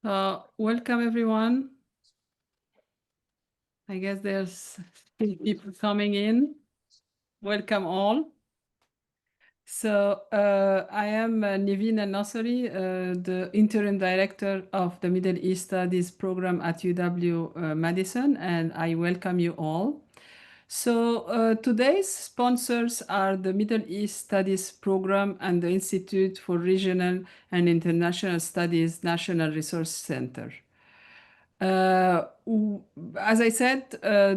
Welcome everyone. I guess there's still people coming in. Welcome all. So I am Niveen Al-Nasri, the interim director of the Middle East Studies program at UW Madison, and I welcome you all. So today's sponsors are the Middle East Studies program and the Institute for Regional and International Studies National Resource Center. As I said,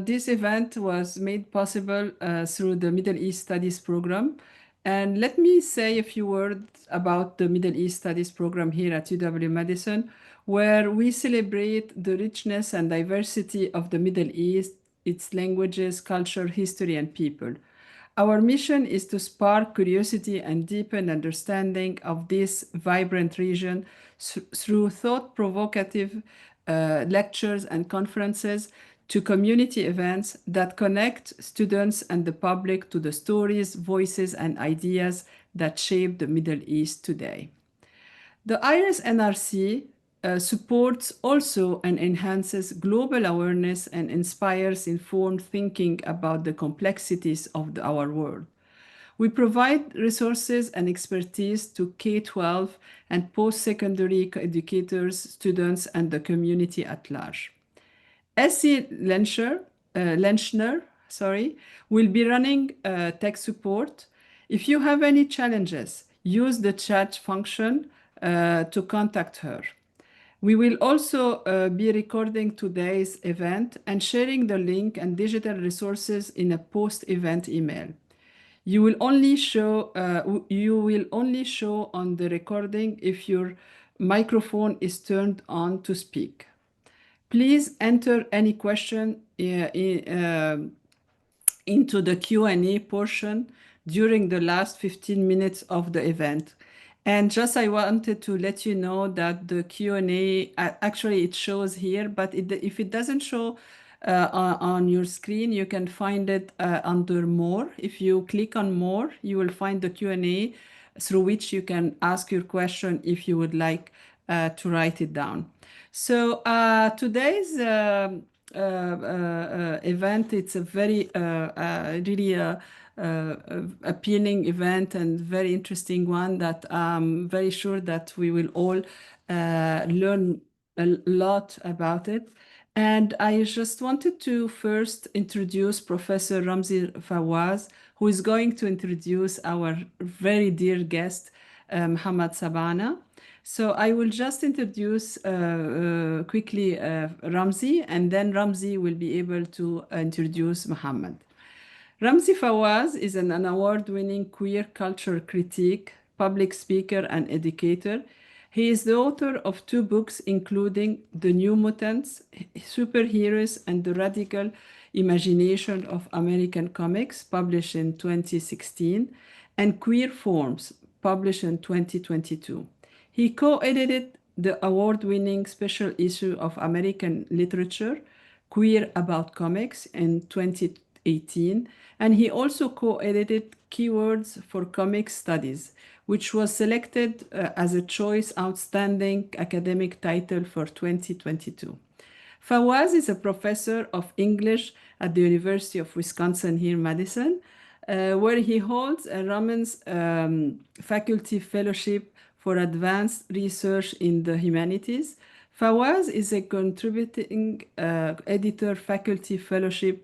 this event was made possible through the Middle East Studies program. And let me say a few words about the Middle East Studies program here at UW-Madison, where we celebrate the richness and diversity of the Middle East, its languages, culture, history, and people. Our mission is to spark curiosity and deepen understanding of this vibrant region through thought-provocative lectures and conferences to community events that connect students and the public to the stories, voices, and ideas that shape the Middle East today. The IRIS NRC supports also and enhances global awareness and inspires informed thinking about the complexities of our world. We provide resources and expertise to K-12 and post-secondary educators, students, and the community at large. Essie Lenchner, will be running tech support. If you have any challenges, use the chat function to contact her. We will also be recording today's event and sharing the link and digital resources in a post-event email. You will only show on the recording if your microphone is turned on to speak. Please enter any question into the Q&A portion during the last 15 minutes of the event. And just I wanted to let you know that the Q&A, actually it shows here, but if it doesn't show on your screen, you can find it under More. If you click on More, you will find the Q&A through which you can ask your question if you would like to write it down. So today's event, it's a very really appealing event and very interesting one that I'm very sure that we will all learn a lot about it. And I just wanted to first introduce Professor Ramzi Fawaz, who is going to introduce our very dear guest, Mohammad Sabaaneh. So I will just introduce quickly Ramzi, and then Ramzi will be able to introduce Mohammad. Ramzi Fawaz is an award-winning queer culture critic, public speaker, and educator. He is the author of 2 books, including The New Mutants, Superheroes, and the Radical Imagination of American Comics, published in 2016, and Queer Forms, published in 2022. He co-edited the award-winning special issue of American Literature, Queer About Comics, in 2018, and he also co-edited Keywords for Comic Studies, which was selected as a Choice Outstanding Academic Title for 2022. Fawaz is a professor of English at the University of Wisconsin here in Madison, where he holds a Raman's Faculty Fellowship for Advanced Research in the Humanities. Fawaz is a contributing editor, faculty fellowship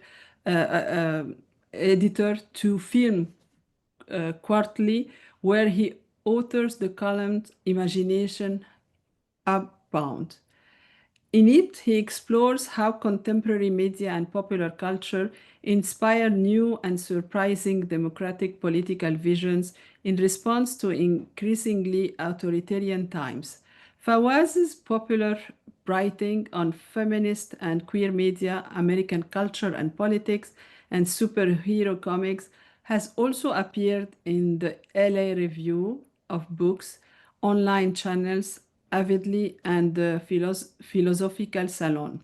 editor to Film Quarterly, where he authors the column Imagination Upbound. In it, he explores how contemporary media and popular culture inspire new and surprising democratic political visions in response to increasingly authoritarian times. Fawaz's popular writing on feminist and queer media, American culture and politics, and superhero comics has also appeared in the LA Review of Books, online channels, Avidly, and the Philosophical Salon.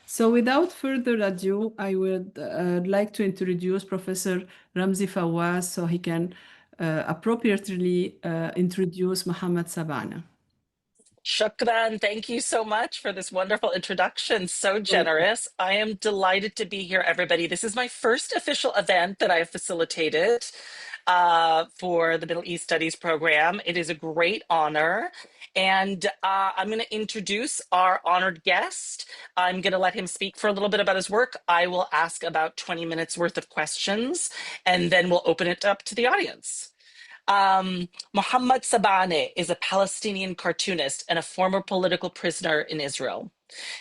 So without further ado, I would like to introduce Professor Ramzi Fawaz so he can appropriately introduce Mohammad Sabaaneh. Shukran, thank you so much for this wonderful introduction. So generous. I am delighted to be here, everybody. This is my first official event that I have facilitated for the Middle East Studies program. It is a great honor. And I'm going to introduce our honored guest. I'm going to let him speak for a little bit about his work. I will ask about 20 minutes worth of questions, and then we'll open it up to the audience. Mohammad Sabaaneh is a Palestinian cartoonist and a former political prisoner in Israel.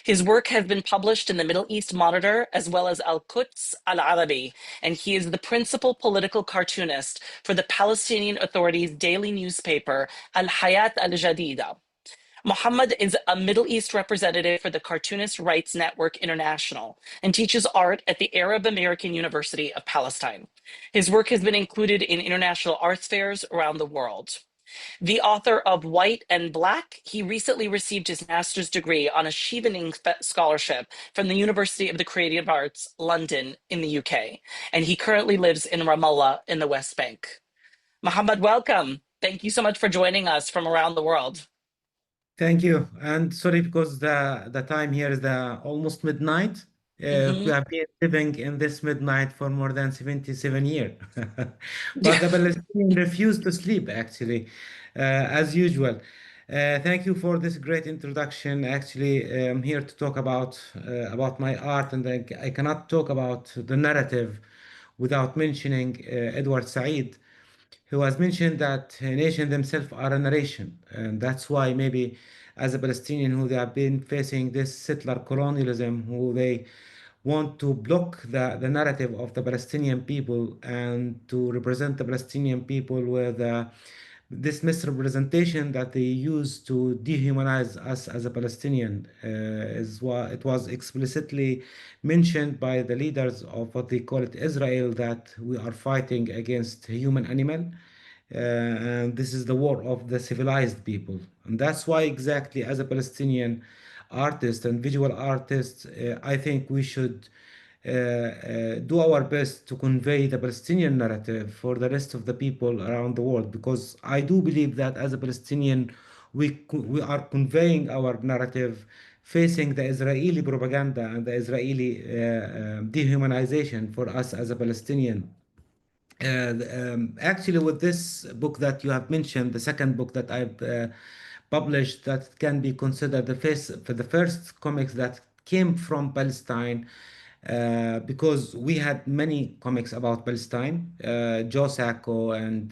His work has been published in the Middle East Monitor as well as Al Quds Al Arabi, and he is the principal political cartoonist for the Palestinian Authority's daily newspaper Al Hayat Al Jadida. Mohammed is a Middle East representative for the Cartoonist Rights Network International and teaches art at the Arab American University of Palestine. His work has been included in international arts fairs around the world. The author of White and Black, he recently received his master's degree on a Chevening scholarship from the University of the Creative Arts, London, in the UK, and he currently lives in Ramallah in the West Bank. Mohammed, welcome. Thank you so much for joining us from around the world. Thank you. And sorry because the time here is the almost midnight. We Mhm. have been living in this midnight for more than 77 years. But the Palestinians refuse to sleep, actually, as usual. Thank you for this great introduction. Actually, I'm here to talk about my art, and I cannot talk about the narrative without mentioning Edward Said, who has mentioned that nations themselves are a narration. And that's why maybe as a Palestinian who they have been facing this settler colonialism, who they want to block the narrative of the Palestinian people and to represent the Palestinian people with this misrepresentation that they use to dehumanize us as a Palestinian is what it was explicitly mentioned by the leaders of what they call it Israel, that we are fighting against human animal, and this is the war of the civilized people. And that's why exactly as a Palestinian artist and visual artist, I think we should do our best to convey the Palestinian narrative for the rest of the people around the world, because I do believe that as a Palestinian, we are conveying our narrative facing the Israeli propaganda and the Israeli dehumanization for us as a Palestinian. Actually, with this book that you have mentioned, the second book that I've published, that can be considered the first comics that came from Palestine, because we had many comics about Palestine. Joe Sacco and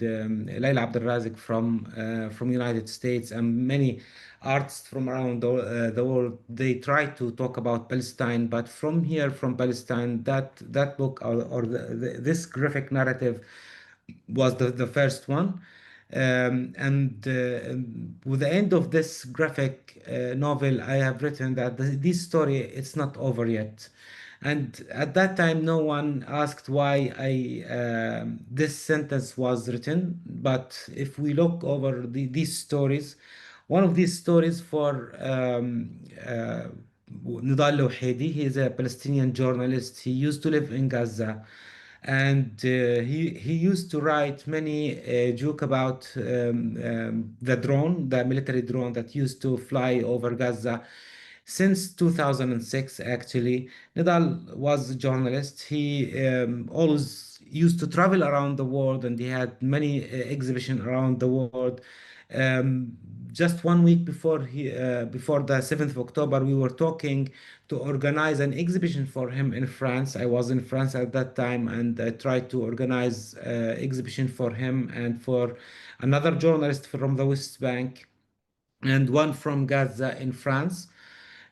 Layla Abdelrazik from United States, and many artists from around the world. They try to talk about Palestine, but from here, from Palestine, that book this graphic narrative was the first one. And with the end of this graphic novel, I have written that this story, it's not over yet. And at that time, no one asked why this sentence was written. But if we look over these stories, one of these stories for Nidal Louhedi, he is a Palestinian journalist. He used to live in Gaza, and he used to write many joke about the military drone that used to fly over Gaza since 2006. Actually, Nidal was a journalist. He always used to travel around the world, and he had many exhibitions around the world. um, just 1 week before the 7th of October, we were talking to organize an exhibition for him in France. I was in France at that time, and I tried to organize exhibition for him and for another journalist from the West Bank, and one from Gaza in France.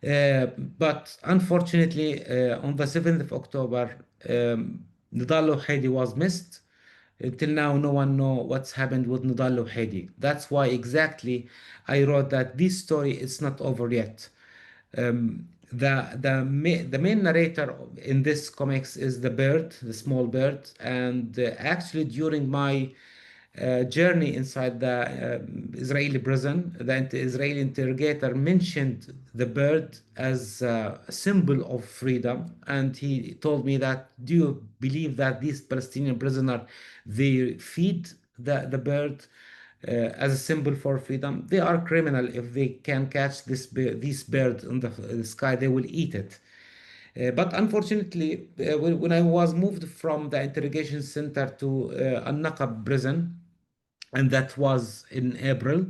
But unfortunately, on the 7th of October, Nidal Haidi was missed. Until now, no one know what's happened with Nidal Haidi. That's why exactly I wrote that this story is not over yet. The main narrator in this comics is the bird, the small bird, and actually during my journey inside the Israeli prison, the Israeli interrogator mentioned the bird as a symbol of freedom, and he told me that, do you believe that these Palestinian prisoners they feed the bird? as a symbol for freedom. They are criminal. If they can catch these birds in the sky, they will eat it. But unfortunately, when I was moved from the interrogation center to Al-Naqab prison, and that was in April.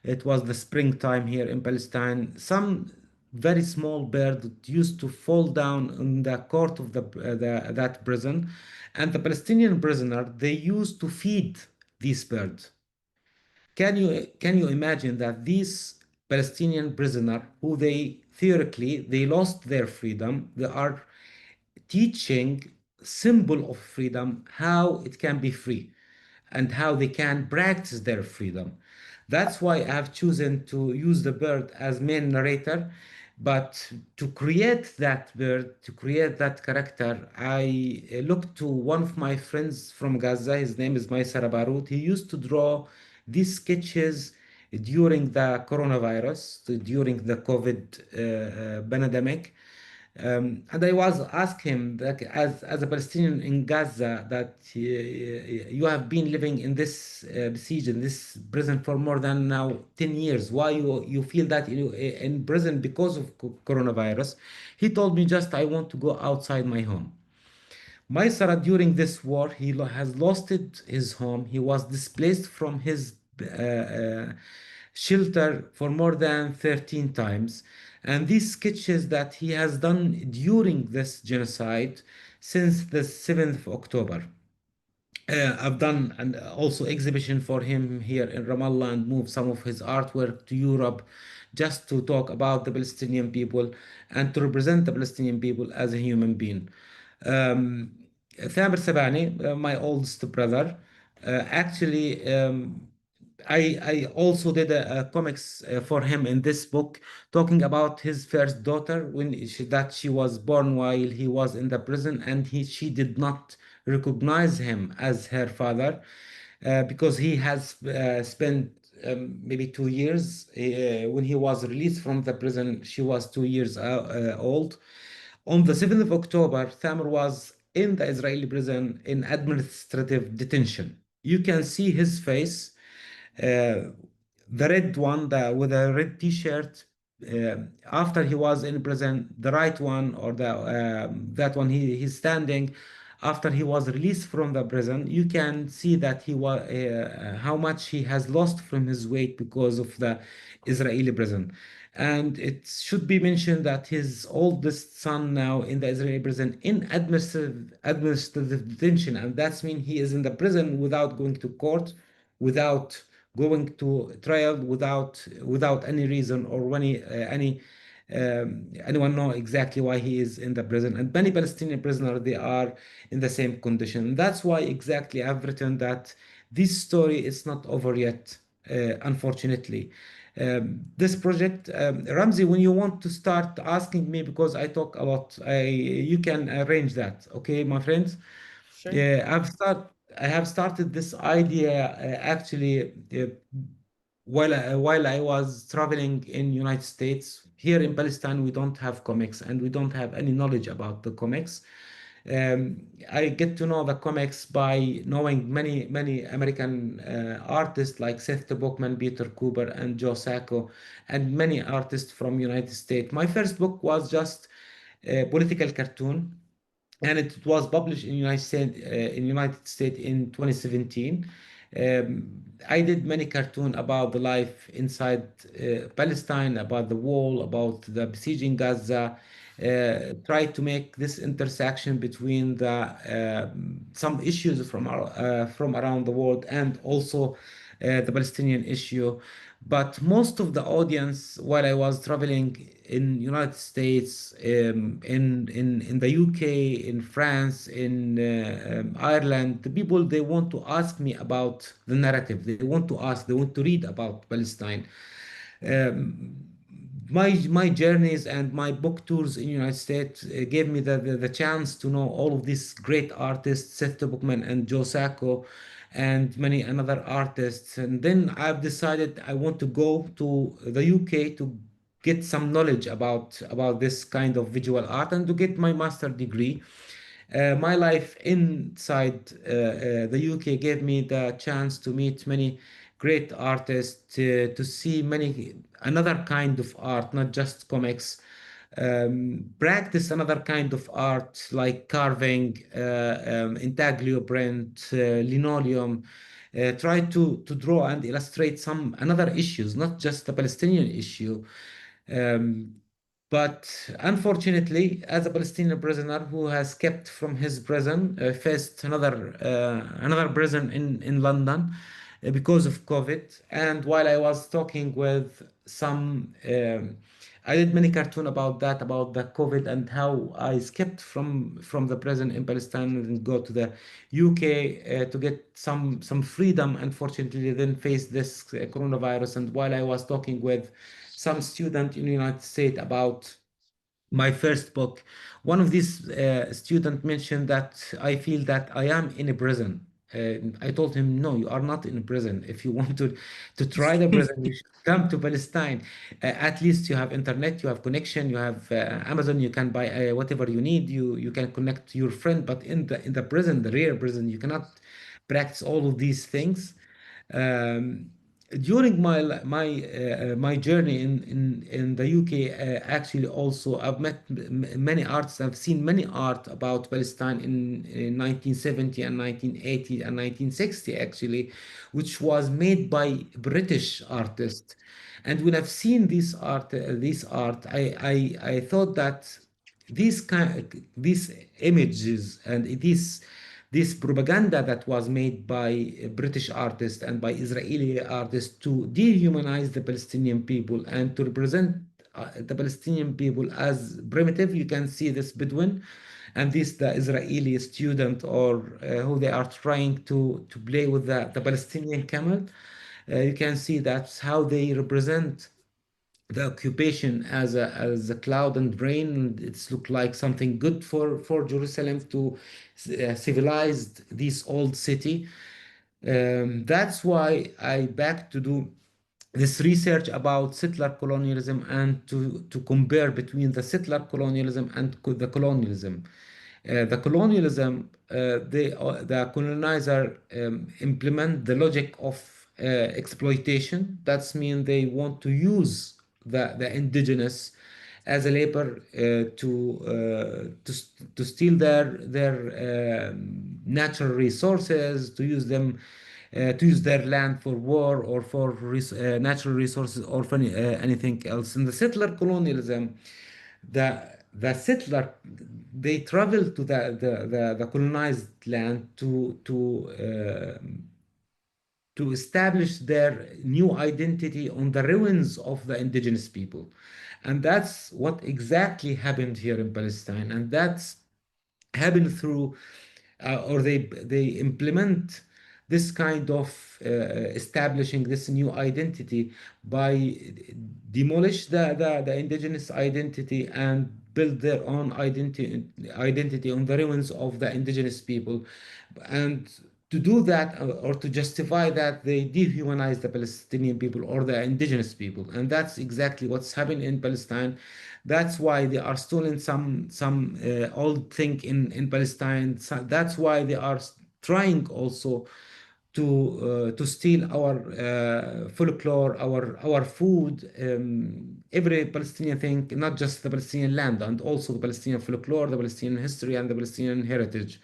It was the springtime here in Palestine. Some very small bird used to fall down in the court of that prison, and the Palestinian prisoner they used to feed these birds. Can you imagine that these Palestinian prisoner who they theoretically they lost their freedom, they are teaching symbol of freedom how it can be free and how they can practice their freedom. That's why I have chosen to use the bird as main narrator. But to create that bird, to create that character, I looked to one of my friends from Gaza. His name is Maysara Barut. He used to draw these sketches during the coronavirus, during the COVID pandemic. And I was asked him that as a Palestinian in Gaza that you have been living in this siege in this prison for more than now 10 years. Why you feel that in prison because of coronavirus? He told me just I want to go outside my home. Maysara, during this war, has lost his home. He was displaced from his shelter for more than 13 times. And these sketches that he has done during this genocide since the 7th of October. I've done and also exhibition for him here in Ramallah and moved some of his artwork to Europe just to talk about the Palestinian people and to represent the Palestinian people as a human being. Um, Thamer Sabaaneh, my oldest brother, actually I also did a comics for him in this book, talking about his first daughter that she was born while he was in the prison, and she did not recognize him as her father because he has spent maybe 2 years when he was released from the prison. She was 2 years old. On the 7th of October, Thamer was in the Israeli prison in administrative detention. You can see his face, uh, the red one with a red t-shirt. After he was in prison, the right one or the that one he's standing after he was released from the prison. You can see that he was how much he has lost from his weight because of the Israeli prison. And it should be mentioned that his oldest son now in the Israeli prison in administrative detention, and that's mean he is in the prison without going to court, without going to trial, without any reason or anyone know exactly why he is in the prison. And many Palestinian prisoners they are in the same condition. That's why exactly I've written that this story is not over yet, unfortunately. This project, Ramzi, when you want to start asking me because I talk a lot, you can arrange that, okay, my friends? Sure. Yeah, I have started this idea actually while I was traveling in United States. Here in Palestine, we don't have comics and we don't have any knowledge about the comics. I get to know the comics by knowing many American artists like Seth Bookman, Peter Cooper, and Joe Sacco, and many artists from United States. My first book was just a political cartoon, and it was published in United States in 2017. I did many cartoon about the life inside Palestine, about the wall, about the besieging Gaza. Tried to make this intersection between the some issues from around the world and also the Palestinian issue. But most of the audience, while I was traveling in United States, in the UK, in France, in Ireland, the people they want to ask me about the narrative. They want to read about Palestine. Um, my journeys and my book tours in United States gave me the chance to know all of these great artists, Seth Bookman and Joe Sacco, and many another artists. And then I've decided I want to go to the UK to get some knowledge about this kind of visual art and to get my master degree. My life inside the UK gave me the chance to meet many great artists, to see many another kind of art, not just comics. Practice another kind of art like carving, intaglio print, linoleum. Try to draw and illustrate some another issues, not just the Palestinian issue. Um, but unfortunately, as a Palestinian prisoner who has kept from his prison, faced another prison in London because of COVID. And while I was talking with some, I did many cartoon about that, about the COVID and how I escaped from the prison in Palestine and go to the UK to get some freedom. Unfortunately, then face this coronavirus. And while I was talking with some student in the United States about my first book, one of these students mentioned that I feel that I am in a prison. I told him, no, you are not in a prison. If you want to try the prison, you should come to Palestine. At least you have internet, you have connection, you have Amazon, you can buy whatever you need. You can connect to your friend. But in the prison, the real prison, you cannot practice all of these things. Um, During my journey in the UK, actually also I've met many artists. I've seen many art about Palestine in 1970 and 1980 and 1960 actually, which was made by British artists. And when I've seen this art, I thought that these images and this propaganda that was made by British artists and by Israeli artists to dehumanize the Palestinian people and to represent the Palestinian people as primitive. You can see this Bedouin and this the Israeli student or who they are trying to play with the Palestinian camel. You can see that's how they represent the occupation as a cloud and rain. And it's looked like something good for Jerusalem to civilize this old city. That's why I back to do this research about settler colonialism and to compare between the settler colonialism and the colonialism. The colonialism, the colonizer implement the logic of exploitation. That's mean they want to use the indigenous as a labor to steal their natural resources, to use them to use their land for war or for natural resources or for anything else. In the settler colonialism, the settler they travel to the colonized land to establish their new identity on the ruins of the indigenous people. And that's what exactly happened here in Palestine. And that's happened through, or they implement this kind of establishing this new identity by demolish the indigenous identity and build their own identity on the ruins of the indigenous people. And to do that or to justify that, they dehumanize the Palestinian people or the indigenous people. And that's exactly what's happening in Palestine. That's why they are stealing some old thing in Palestine. So that's why they are trying also to steal our folklore, our food, every Palestinian thing, not just the Palestinian land, and also the Palestinian folklore, the Palestinian history, and the Palestinian heritage.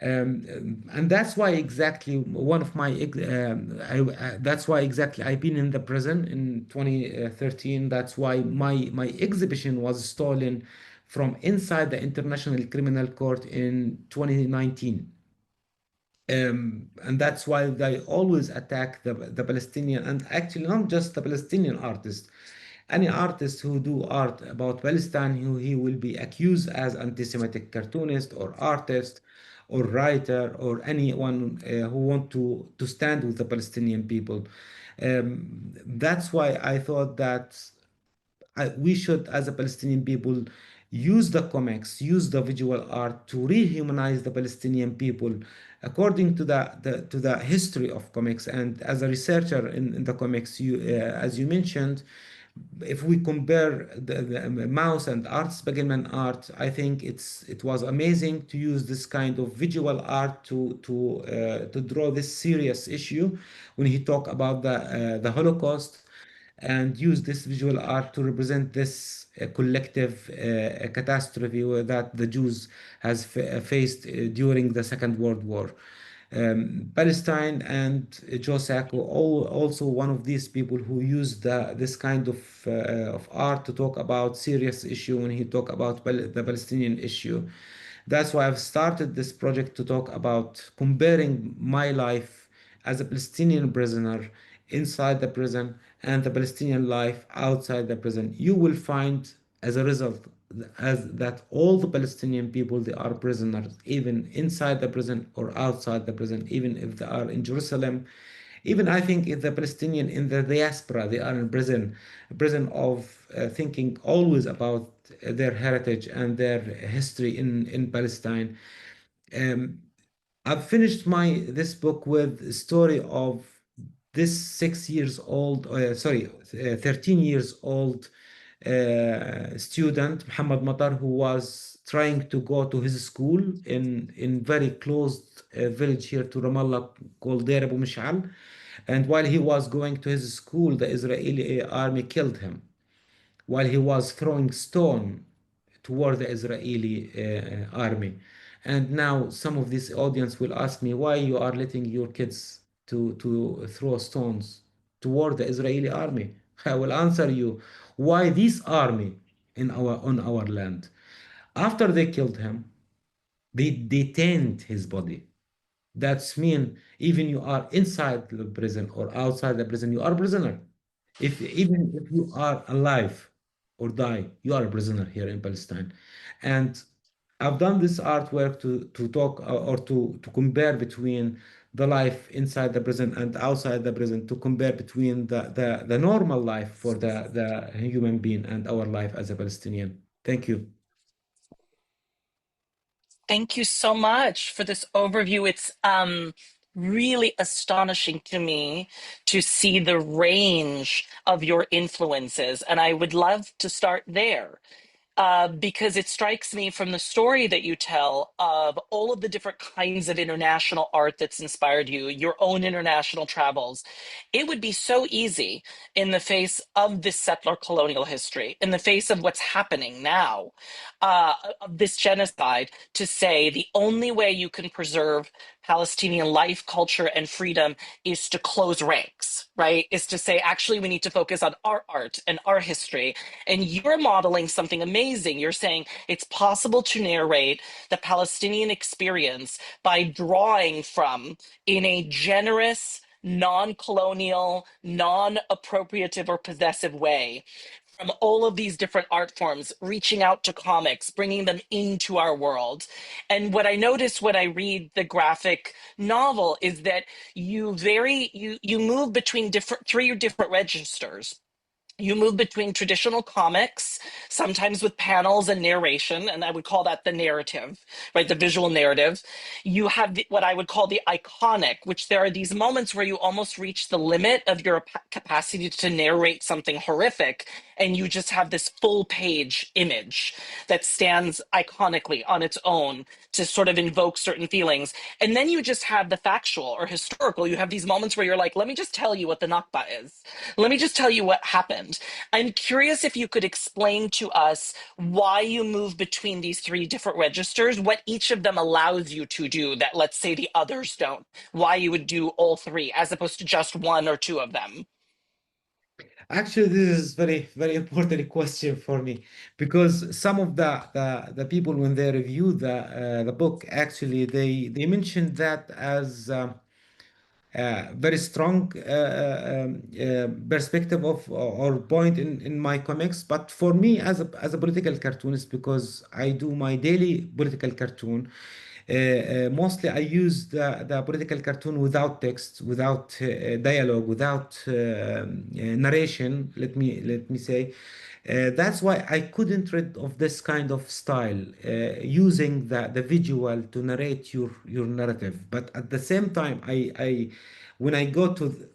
And that's why exactly one of my that's why exactly I've been in the prison in 2013. That's why my exhibition was stolen from inside the International Criminal Court in 2019. And that's why they always attack the Palestinian, and actually not just the Palestinian artists. Any artist who do art about Palestine, who he will be accused as anti-Semitic cartoonist or artist or writer or anyone who want to stand with the Palestinian people. That's why I thought that we should, as a Palestinian people, use the comics, use the visual art to rehumanize the Palestinian people according to the history of comics. And as a researcher in the comics, as you mentioned, if we compare the mouse and art, Spiegelman art, I think it was amazing to use this kind of visual art to draw this serious issue when he talked about the Holocaust, and use this visual art to represent this collective catastrophe that the Jews has faced during the Second World War. Palestine and Joe Sacco, also one of these people who used this kind of art to talk about serious issue when he talk about the Palestinian issue. That's why I've started this project to talk about comparing my life as a Palestinian prisoner inside the prison and the Palestinian life outside the prison. You will find as a result as that all the Palestinian people, they are prisoners even inside the prison or outside the prison, even if they are in Jerusalem. Even I think if the Palestinian in the diaspora, they are in prison, a prison of thinking always about their heritage and their history in Palestine. um, I've finished my this book with a story of this 6 years old, 13 years old student, Muhammad Matar, who was trying to go to his school in very closed village here to Ramallah called Deir Abu Mishal. And while he was going to his school, the Israeli army killed him while he was throwing stone toward the Israeli army. And now some of this audience will ask me why you are letting your kids to throw stones toward the Israeli army. I will answer you why this army in our on our land. After they killed him, they detained his body. That's mean even you are inside the prison or outside the prison, you are a prisoner. If even if you are alive or die, you are a prisoner here in Palestine. And I've done this artwork to talk or to compare between the life inside the prison and outside the prison, to compare between the normal life for the human being and our life as a Palestinian. Thank you. Thank you so much for this overview. It's really astonishing to me to see the range of your influences, and I would love to start there. Because it strikes me from the story that you tell of all of the different kinds of international art that's inspired you, your own international travels. It would be so easy in the face of this settler colonial history, in the face of what's happening now, of this genocide, to say the only way you can preserve Palestinian life, culture, and freedom is to close ranks, right? Is to say, actually, we need to focus on our art and our history. And you're modeling something amazing. You're saying it's possible to narrate the Palestinian experience by drawing from, in a generous, non colonial, non appropriative or possessive way, from all of these different art forms, reaching out to comics, bringing them into our world. And what I notice when I read the graphic novel is that you move between three different registers. You move between traditional comics, sometimes with panels and narration, and I would call that the narrative, right? The visual narrative. You have what I would call the iconic, which there are these moments where you almost reach the limit of your capacity to narrate something horrific, and you just have this full page image that stands iconically on its own to sort of invoke certain feelings. And then you just have the factual or historical. You have these moments where you're like, let me just tell you what the Nakba is. Let me just tell you what happened. I'm curious if you could explain to us why you move between these three different registers, what each of them allows you to do that, let's say, the others don't, why you would do all three as opposed to just one or two of them. Actually, this is very important question for me because some of the people when they review the book, actually they mentioned that as very strong perspective of or point in my comics. But for me, as a political cartoonist, because I do my daily political cartoon, mostly I use the political cartoon without text, without dialogue, without narration. Let me say. That's why I couldn't rid of this kind of style, using the visual to narrate your narrative. But at the same time, I when I go to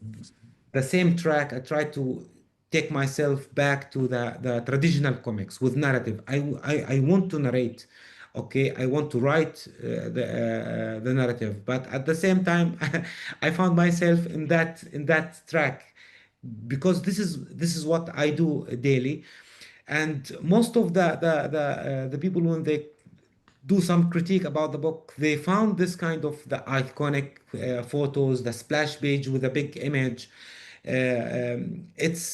the same track, I try take myself back to the traditional comics with narrative. I want to narrate. Okay, I want to write the narrative, but at the same time, I found myself in that track because this is what I do daily, and most of the people when they do some critique about the book, they found this kind of the iconic photos, the splash page with a big image. It's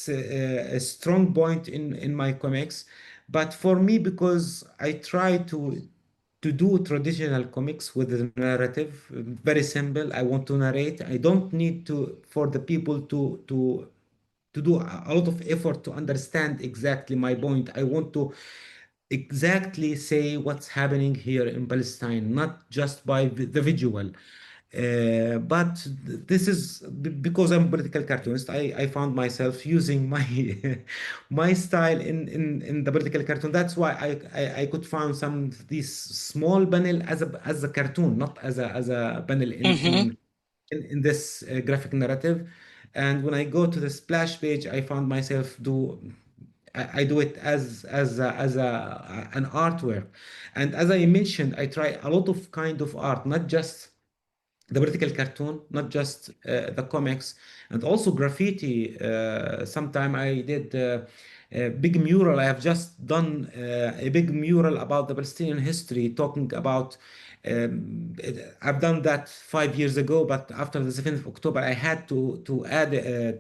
a strong point in my comics, but for me, because I try to do traditional comics with the narrative, very simple. I want to narrate. I don't need to for the people to do a lot of effort to understand exactly my point. I want to exactly say what's happening here in Palestine, not just by the visual. But this is because I'm a political cartoonist. I found myself using my my style in the political cartoon. That's why I could find some of these small panel as a cartoon, not as a panel Hmm. in this graphic narrative. And when I go to the splash page, I found myself I do it as an artwork. And as I mentioned, I try a lot of kind of art, not just the political cartoon, not just the comics, and also graffiti. Sometime I did a big mural. I have just done a big mural about the Palestinian history, talking about. I've done that 5 years ago, but after the 7th of October, I had to add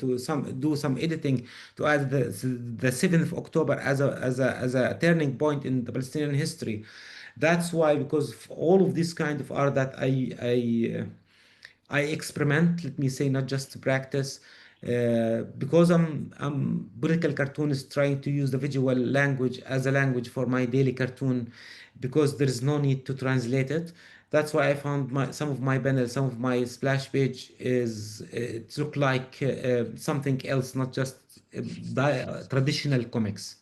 to some do some editing to add the 7th of October as a turning point in the Palestinian history. That's why, because of all of this kind of art that I experiment, let me say, not just to practice, because I'm political cartoonist trying to use the visual language as a language for my daily cartoon, because there is no need to translate it. That's why I found some of my banners, some of my splash page is it look like something else, not just traditional comics.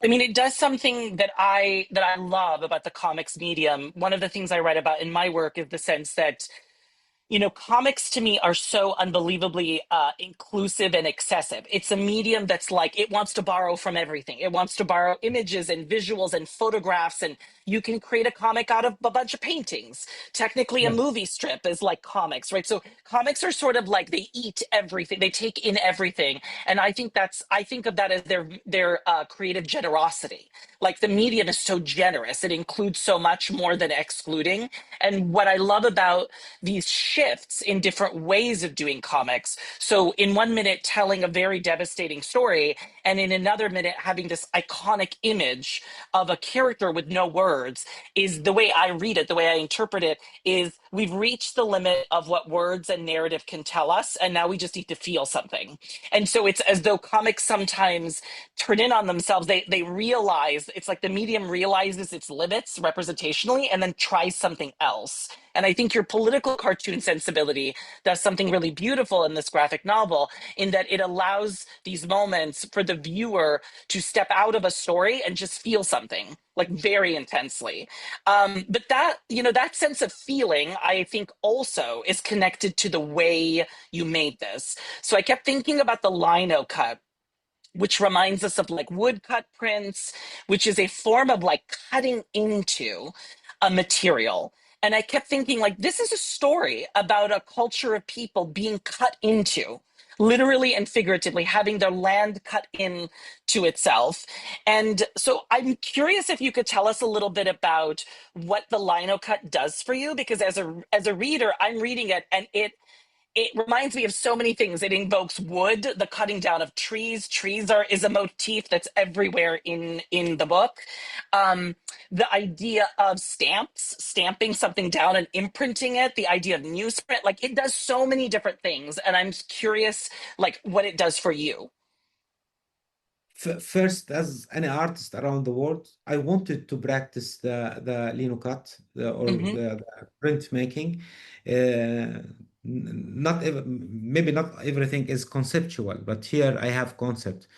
I mean, it does something that I love about the comics medium. One of the things I write about in my work is the sense that, you know, comics to me are so unbelievably inclusive and excessive. It's a medium that's like, it wants to borrow from everything. It wants to borrow images and visuals and photographs, and you can create a comic out of a bunch of paintings. Technically, a Yes. movie strip is like comics, right? So comics are sort of like, they eat everything, they take in everything. And I think of that as their creative generosity. Like the medium is so generous, it includes so much more than excluding. And what I love about these shifts in different ways of doing comics. So in 1 minute telling a very devastating story, and in another minute having this iconic image of a character with no words, is the way I read it, the way I interpret it, is we've reached the limit of what words and narrative can tell us, and now we just need to feel something. And so it's as though comics sometimes turn in on themselves. They realize, it's like the medium realizes its limits representationally and then tries something else. And I think your political cartoon sensibility does something really beautiful in this graphic novel, in that it allows these moments for the viewer to step out of a story and just feel something like very intensely. But that, you know, that sense of feeling, I think also is connected to the way you made this. So I kept thinking about the lino cut, which reminds us of like woodcut prints, which is a form of like cutting into a material. And I kept thinking, like, this is a story about a culture of people being cut into, literally and figuratively, having their land cut in to itself. And so I'm curious if you could tell us a little bit about what the lino cut does for you, because as a reader, I'm reading it and it reminds me of so many things. It invokes wood, the cutting down of trees. Trees is a motif that's everywhere in the book. The idea of stamps, stamping something down and imprinting it. The idea of newsprint, like it does so many different things, and I'm curious, like what it does for you. First, as any artist around the world, I wanted to practice the lino cut or Hmm. the printmaking. Maybe not everything is conceptual, but here I have concept.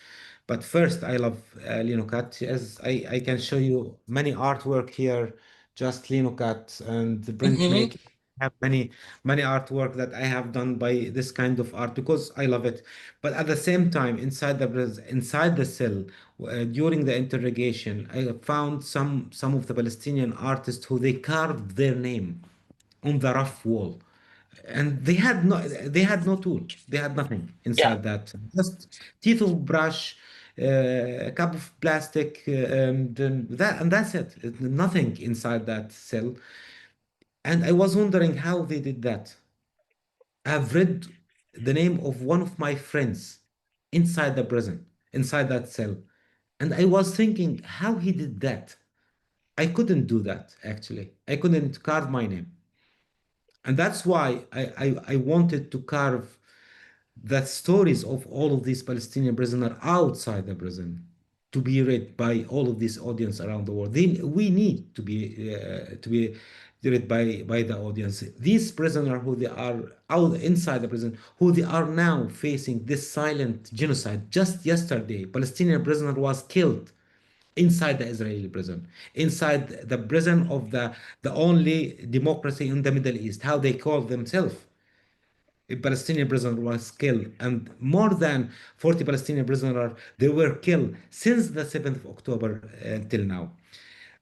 But first, I love lino cut. As I can show you many artwork here, just lino cut and Hmm. printmaking. have many artwork that I have done by this kind of art because I love it. But at the same time, inside the cell, during the interrogation, I found some of the Palestinian artists who they carved their name on the rough wall, and they had no tool. They had nothing Yeah. inside that. Just teeth of brush, a cup of plastic, and that's it. Nothing inside that cell. And I was wondering how they did that. I've read the name of one of my friends inside the prison, inside that cell. And I was thinking how he did that. I couldn't do that, actually. I couldn't carve my name. And that's why I wanted to carve the stories of all of these Palestinian prisoners outside the prison to be read by all of this audience around the world. We need to be read by the audience. These prisoners who they are out inside the prison, who they are now facing this silent genocide. Just yesterday, Palestinian prisoner was killed inside the Israeli prison, inside the prison of the only democracy in the Middle East, how they call themselves. A Palestinian prisoner was killed, and more than 40 Palestinian prisoners they were killed since the 7th of October until now.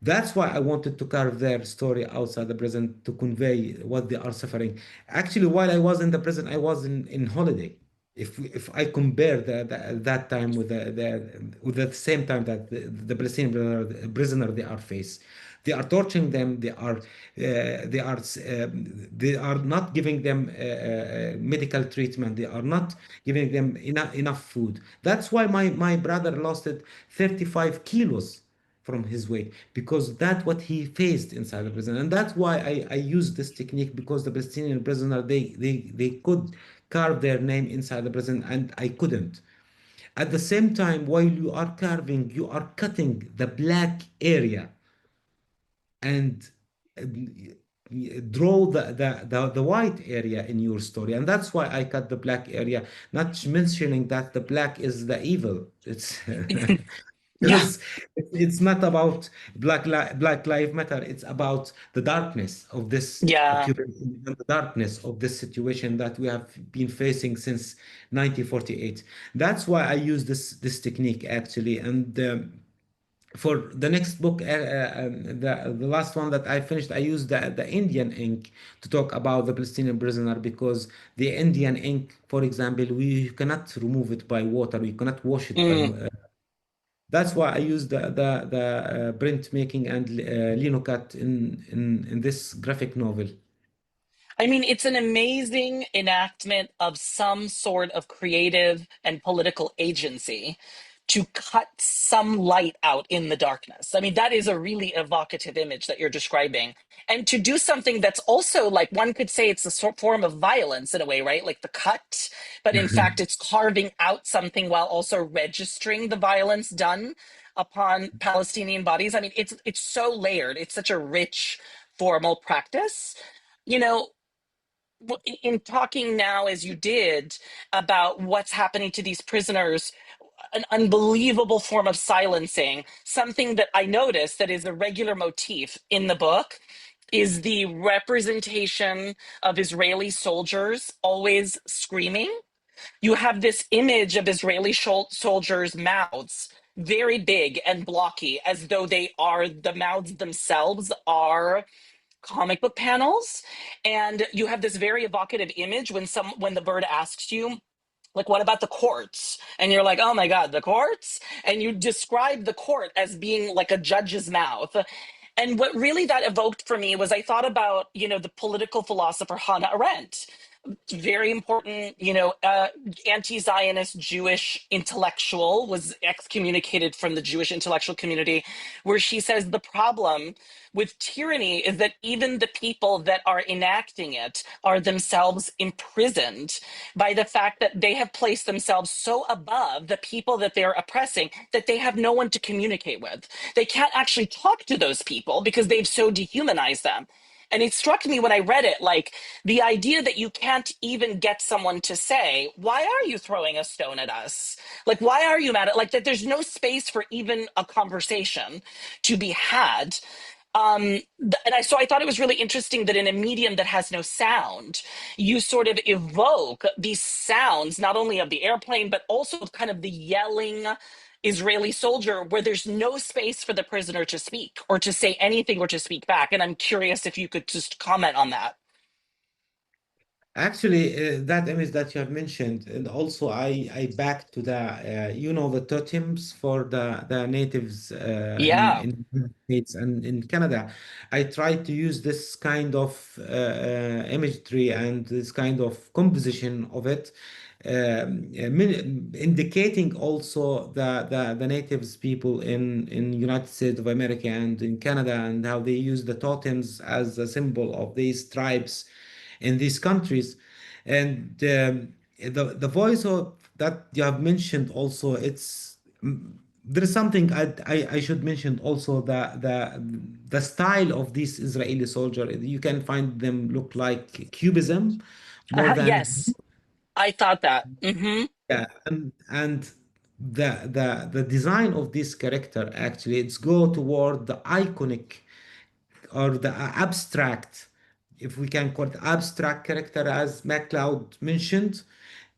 That's why I wanted to carve their story outside the prison to convey what they are suffering. Actually, while I was in the prison, I was in holiday. If I compare that time with the same time that the Palestinian prisoner they are faced, they are torturing them. They are not giving them medical treatment. They are not giving them enough food. That's why my brother lost it 35 kilos from his weight because that's what he faced inside the prison. And that's why I use this technique, because the Palestinian prisoner they could carve their name inside the prison and I couldn't. At the same time, while you are carving, you are cutting the black area and draw the white area in your story. And that's why I cut the black area, not mentioning that the black is the evil. It's Yeah. because it's not about Black Lives Matter. It's about the darkness of this Yeah. occupation and the darkness of this situation that we have been facing since 1948. That's why I use this technique actually. And for the next book, the last one that I finished, I used the Indian ink to talk about the Palestinian prisoner, because the Indian ink, for example, we cannot remove it by water. We cannot wash it by. Mm. That's why I use the printmaking and linocut in this graphic novel. I mean, it's an amazing enactment of some sort of creative and political agency to cut some light out in the darkness. I mean, that is a really evocative image that you're describing. And to do something that's also, like, one could say it's a form of violence in a way, right? Like the cut, but in fact, it's carving out something while also registering the violence done upon Palestinian bodies. I mean, it's so layered. It's such a rich formal practice. You know, in talking now as you did about what's happening to these prisoners, an unbelievable form of silencing, something that I noticed that is a regular motif in the book is the representation of Israeli soldiers always screaming. You have this image of Israeli soldiers' mouths, very big and blocky, as though the mouths themselves are comic book panels. And you have this very evocative image when the bird asks you, like, what about the courts? And you're like, oh my God, the courts? And you describe the court as being like a judge's mouth. And what really that evoked for me was I thought about, the political philosopher Hannah Arendt, very important, anti-Zionist Jewish intellectual, was excommunicated from the Jewish intellectual community, where she says the problem with tyranny is that even the people that are enacting it are themselves imprisoned by the fact that they have placed themselves so above the people that they're oppressing that they have no one to communicate with. They can't actually talk to those people because they've so dehumanized them. And it struck me when I read it, like the idea that you can't even get someone to say, why are you throwing a stone at us? Like, why are you mad at, like, that there's no space for even a conversation to be had. So I thought it was really interesting that in a medium that has no sound, you sort of evoke these sounds, not only of the airplane, but also of kind of the yelling Israeli soldier, where there's no space for the prisoner to speak or to say anything or to speak back. And I'm curious if you could just comment on that. Actually, that image that you have mentioned, and also I back to the the totems for the natives Yeah. in the United States and in Canada. I try to use this kind of imagery and this kind of composition of it, indicating also the natives people in United States of America and in Canada, and how they use the totems as a symbol of these tribes in these countries. And the voice of that you have mentioned also, there is something I should mention also, the style of this Israeli soldier. You can find them look like cubism more than, Yes, I thought that. yeah, and the design of this character actually, it's go toward the iconic or the abstract, if we can call it abstract character, as MacLeod mentioned,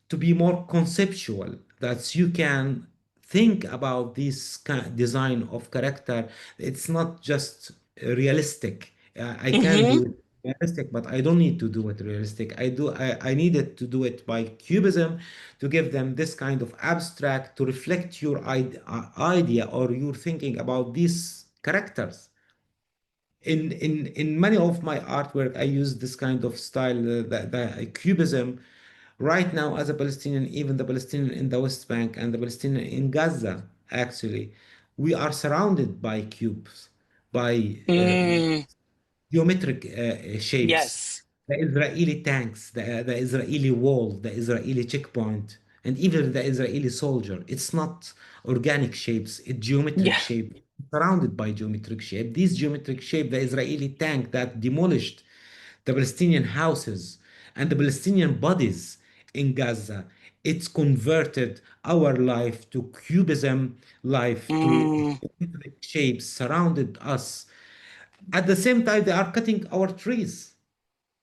to be more conceptual, that you can think about this design of character. It's not just realistic. I can Hmm. do it realistic, but I don't need to do it realistic. I needed to do it by cubism, to give them this kind of abstract, to reflect your idea or your thinking about these characters. In many of my artwork, I use this kind of style, the cubism. Right now, as a Palestinian, even the Palestinian in the West Bank and the Palestinian in Gaza, actually, we are surrounded by cubes, by Mm, geometric shapes, yes. the Israeli tanks, the Israeli wall, the Israeli checkpoint, and even the Israeli soldier. It's not organic shapes, it's geometric Yeah. shape, surrounded by geometric shape. These geometric shape, the Israeli tank that demolished the Palestinian houses and the Palestinian bodies in Gaza, it's converted our life to cubism, life to Mm, geometric shapes surrounded us. At the same time, they are cutting our trees.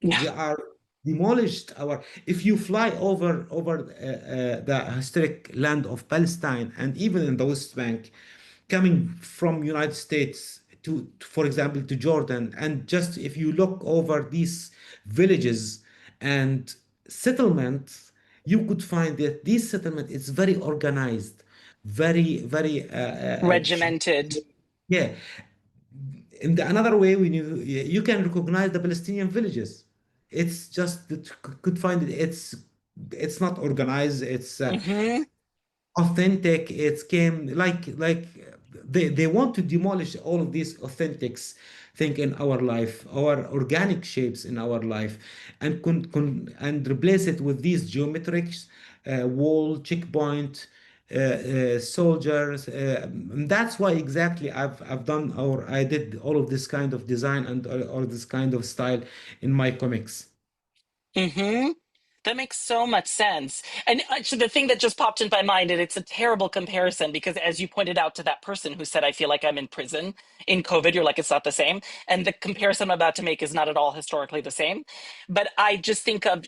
yeah. They are demolished our. If you fly over the historic land of Palestine and even in the West Bank, coming from United States to, for example, to Jordan, and just if you look over these villages and settlements, you could find that this settlement is very organized, very Regimented. yeah. In the another way, when you can recognize the Palestinian villages. It's just that could find it. It's not organized. It's Hmm. authentic. It came like they want to demolish all of these authentics thing in our life, our organic shapes in our life, and and replace it with these geometrics, wall, checkpoint, soldiers. That's why exactly I've done, or I did all of this kind of design and or this kind of style in my comics. Hmm. That makes so much sense. And actually, the thing that just popped in my mind, and it's a terrible comparison because, as you pointed out to that person who said, I feel like I'm in prison in COVID, you're like, it's not the same. And the comparison I'm about to make is not at all historically the same. But I just think of,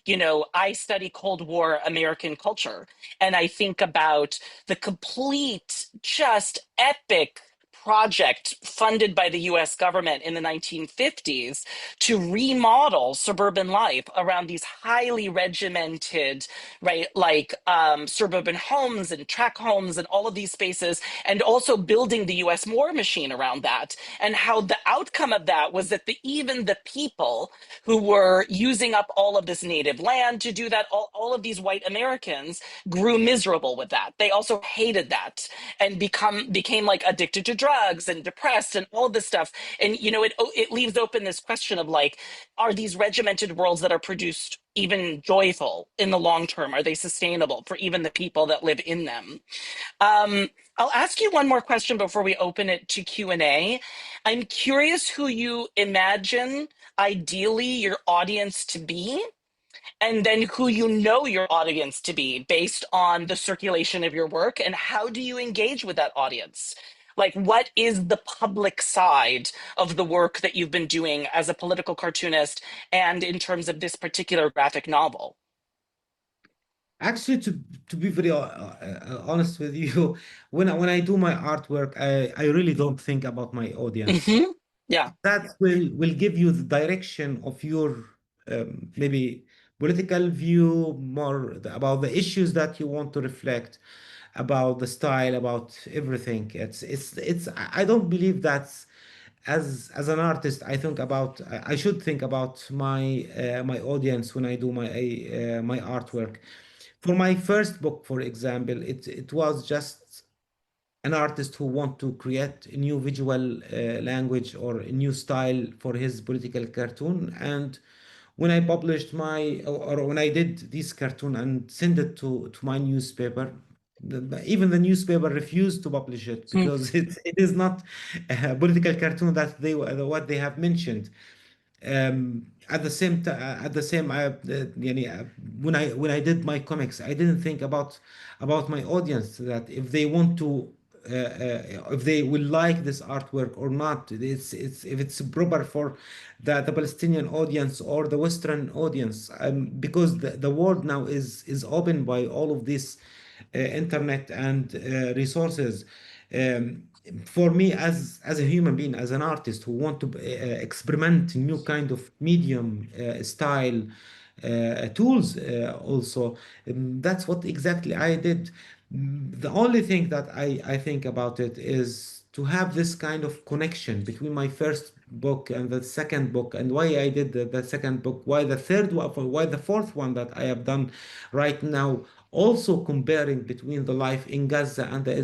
I study Cold War American culture, and I think about the complete, just epic project funded by the US government in the 1950s to remodel suburban life around these highly regimented, right, like suburban homes and tract homes and all of these spaces, and also building the US war machine around that. And how the outcome of that was that even the people who were using up all of this native land to do that, all of these white Americans grew miserable with that. They also hated that and became like addicted to drugs and depressed and all this stuff. And it leaves open this question of like, are these regimented worlds that are produced even joyful in the long term? Are they sustainable for even the people that live in them? um, I'll ask you one more question before we open it to Q&A. I'm curious who you imagine ideally your audience to be, and then who you know your audience to be based on the circulation of your work, and how do you engage with that audience? Like, what is the public side of the work that you've been doing as a political cartoonist and in terms of this particular graphic novel? Actually, to be very honest with you, when I do my artwork, I really don't think about my audience. Hmm. Yeah. That will give you the direction of your maybe political view, more about the issues that you want to reflect, about the style, about everything. It's I don't believe that's as an artist. I should think about my audience when I do my artwork. For my first book, for example, it was just an artist who want to create a new visual language or a new style for his political cartoon. And when I published or when I did this cartoon and sent it to my newspaper, even the newspaper refused to publish it Mm. because it is not a political cartoon that what they have mentioned. At the same يعني, when I did my comics, I didn't think about my audience, that if they want to if they will like this artwork or not. It's if it's proper for the Palestinian audience or the Western audience, because the world now is open by all of this internet and resources. Um, for me, as a human being, as an artist who want to experiment new kind of medium, style, tools, also, that's what exactly I did. The only thing that I think about it is to have this kind of connection between my first book and the second book, and why I did the second book, why the third one, why the fourth one that I have done right now, also comparing between the life in Gaza and the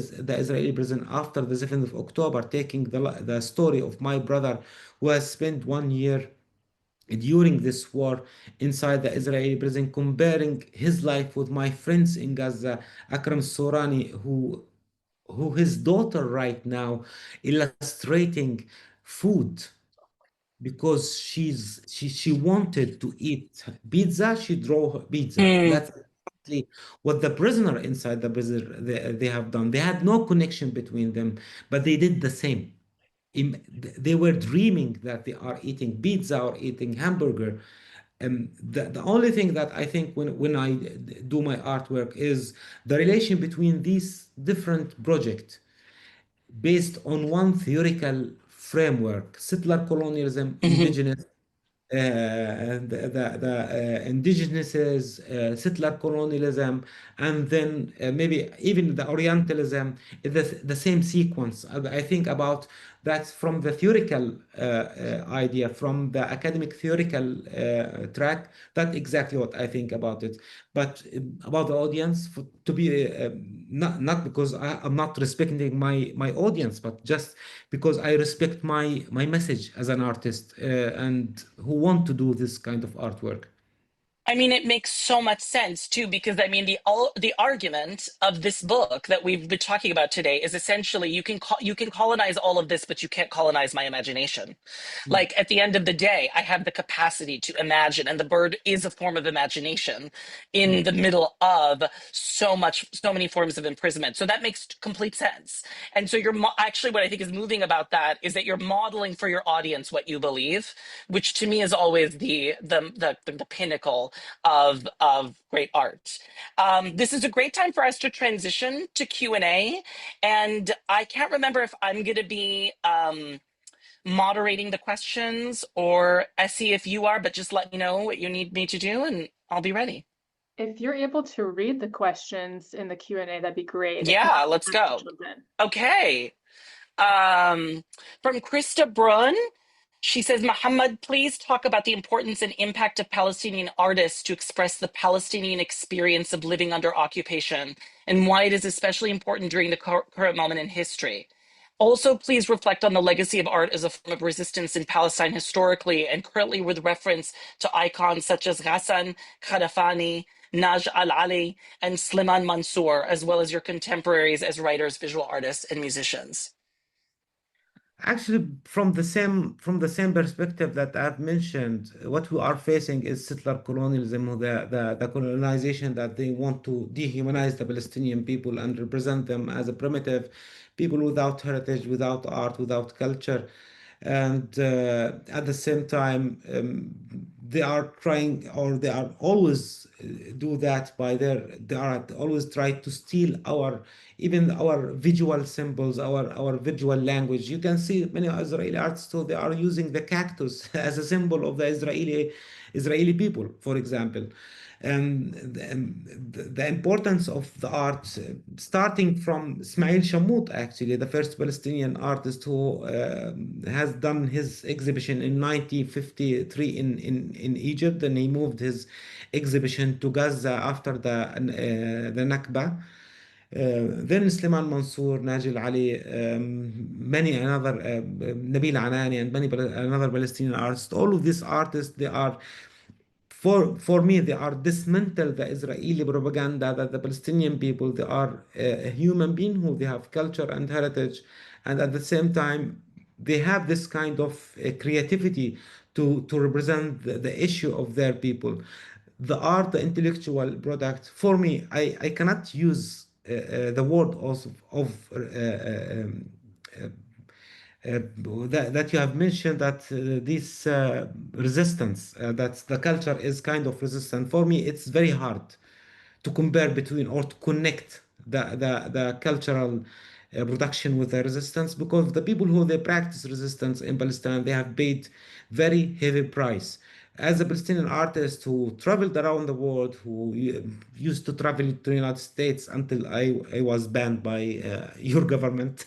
Israeli prison after the 7th of October, taking the story of my brother who has spent 1 year during this war inside the Israeli prison, comparing his life with my friends in Gaza, Akram Sorani, who his daughter right now illustrating food because she wanted to eat pizza. She draw her pizza. Mm. That's exactly what the prisoner inside the prison they have done. They had no connection between them, but they did the same. They were dreaming that they are eating pizza or eating hamburger. The only thing that I think when I do my artwork is the relation between these different projects based on one theoretical framework: settler colonialism, Hmm. indigenous, the indigenous settler colonialism, and then maybe even the Orientalism, the same sequence. I think about that from the theoretical idea, from the academic theoretical track. That's exactly what I think about it. But about the audience, to be not because I'm not respecting my audience, but just because I respect my message as an artist, and who want to do this kind of artwork. I mean, it makes so much sense too, because I mean, the argument of this book that we've been talking about today is essentially you can colonize all of this, but you can't colonize my imagination. Mm, Like at the end of the day, I have the capacity to imagine, and the bird is a form of imagination in mm, the middle of so many forms of imprisonment. So that makes complete sense. And so actually, what I think is moving about that is that you're modeling for your audience what you believe, which to me is always the pinnacle of great art. This is a great time for us to transition to Q&A, and I can't remember if I'm going to be moderating the questions or Essie if you are, but just let me know what you need me to do and I'll be ready. If you're able to read the questions in the Q&A, that'd be great. If not, Yeah, let's we'll go. jump in. Okay. From Krista Brunn, she says, Mohammed, please talk about the importance and impact of Palestinian artists to express the Palestinian experience of living under occupation and why it is especially important during the current moment in history. Also, please reflect on the legacy of art as a form of resistance in Palestine historically and currently with reference to icons such as Ghassan Khadafani, Naj al-Ali, and Sliman Mansour, as well as your contemporaries as writers, visual artists, and musicians. Actually, from the same perspective that I've mentioned, what we are facing is settler colonialism, or the colonization that they want to dehumanize the Palestinian people and represent them as a primitive people without heritage, without art, without culture. And at the same time, they are trying, or they are always do that by they are always try to steal even our visual symbols, our visual language. You can see many Israeli artists, so they are using the cactus as a symbol of the Israeli people, for example. The importance of the art, starting from Ismail Shammout, actually, the first Palestinian artist who has done his exhibition in 1953 in Egypt, and he moved his exhibition to Gaza after the Nakba. Then Sliman Mansour, Najil Ali, many another, Nabil Anani, and many another Palestinian artists. All of these artists, they are, for me, they are dismantle the Israeli propaganda that the Palestinian people, they are a human being who they have culture and heritage, and at the same time they have this kind of creativity to represent the issue of their people. The art, the intellectual product, for me, I cannot use the word of uh, that you have mentioned, that this resistance, that the culture is kind of resistant. For me, it's very hard to compare between, or to connect the cultural production with the resistance, because the people who they practice resistance in Palestine, they have paid very heavy price. As a Palestinian artist who traveled around the world, who used to travel to the United States until I was banned by your government.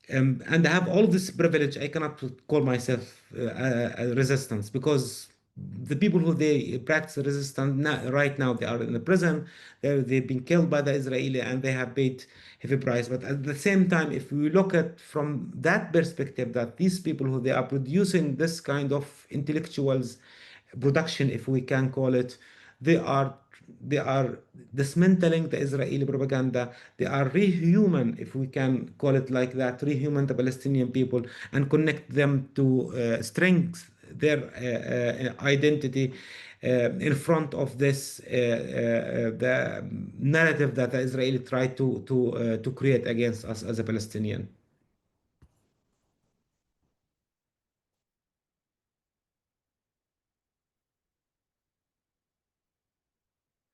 And I have all this privilege. I cannot call myself a resistance, because the people who they practice resistance now, right now, they are in the prison. They've been killed by the Israeli, and they have paid heavy price. But at the same time, if we look at from that perspective, that these people who they are producing this kind of intellectuals production, if we can call it, they are they are dismantling the Israeli propaganda. They are rehuman, if we can call it like that, rehuman the Palestinian people, and connect them to strength their identity in front of this the narrative that the Israeli try to create against us as a Palestinian.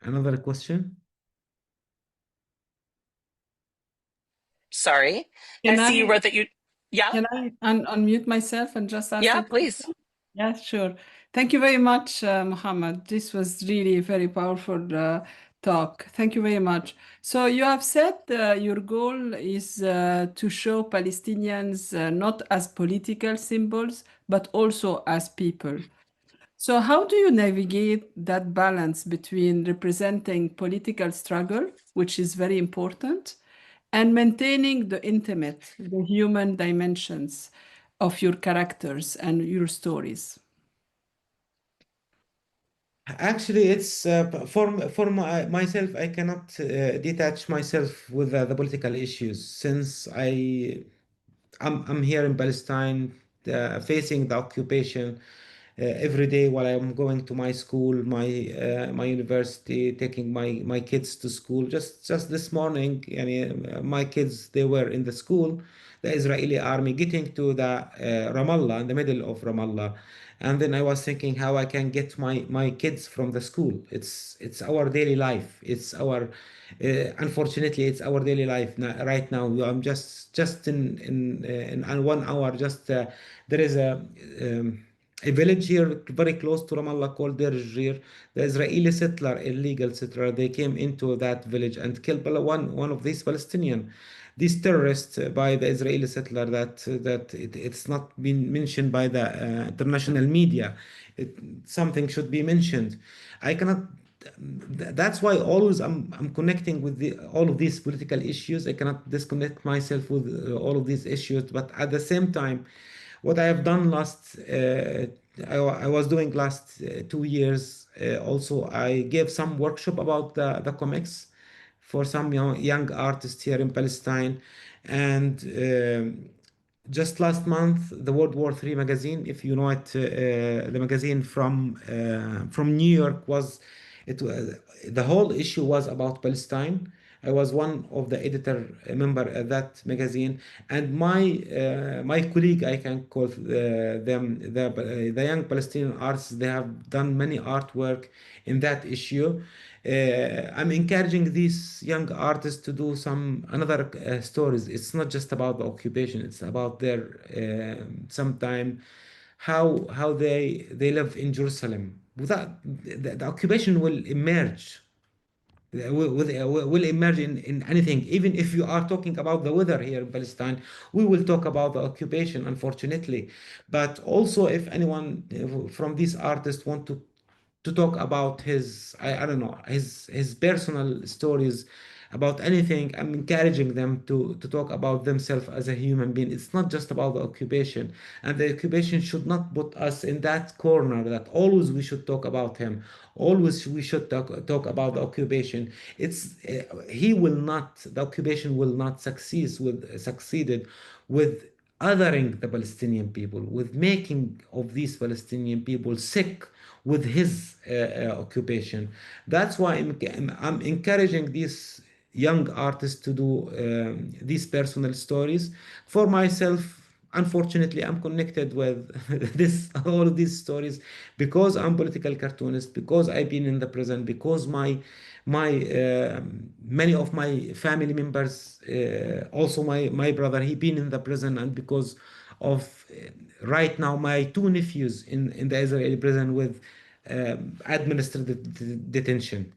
Another question? Sorry. I Can see you I wrote that you, yeah, can I unmute myself and just ask yeah, a please. question? Yeah, sure. Thank you very much, Mohammed. This was really a very powerful talk. Thank you very much. So you have said your goal is to show Palestinians not as political symbols, but also as people. So how do you navigate that balance between representing political struggle, which is very important, and maintaining the intimate, the human dimensions of your characters and your stories? Actually, it's myself. I cannot detach myself with the political issues, since I'm here in Palestine, facing the occupation every day while I'm going to my school, my university, taking my kids to school. Just this morning, yani, my kids, they were in the school, the Israeli army getting to the Ramallah, in the middle of Ramallah. And then I was thinking how I can get my kids from the school. It's our daily life. It's our unfortunately, it's our daily life right now. I'm just in 1 hour. Just there is a village here very close to Ramallah called Deir Jir. The Israeli settler, illegal settler, they came into that village and killed one of these Palestinian. These terrorists by the Israeli settler, it's not been mentioned by the international media. Something should be mentioned. I cannot. That's why always I'm connecting with all of these political issues. I cannot disconnect myself with all of these issues. But at the same time, what I have done I was doing last 2 years. Also, I gave some workshop about the comics for some young artists here in Palestine, and just last month, the World War III magazine, if you know it, the magazine from New York was it the whole issue was about Palestine. I was one of the editor member at that magazine, and my colleague, I can call them the young Palestinian artists. They have done many artwork in that issue. I'm encouraging these young artists to do some another stories. It's not just about the occupation. It's about their sometime how they live in Jerusalem. Without the occupation will emerge will emerge in anything. Even if you are talking about the weather here in Palestine, we will talk about the occupation, unfortunately. But also, if anyone from these artists want to talk about his I don't know his personal stories about anything, I'm encouraging them to talk about themselves as a human being. It's not just about the occupation, and the occupation should not put us in that corner that always we should talk about him, always we should talk about the occupation. It's he will not the occupation will not succeeded with othering the Palestinian people, with making of these Palestinian people sick with his occupation. That's why I'm encouraging these young artists to do these personal stories. For myself, unfortunately, I'm connected with this all of these stories because I'm political cartoonist, because I've been in the prison, because my many of my family members, also my brother, he been in the prison, and because of right now my two nephews in the Israeli prison with administrative detention.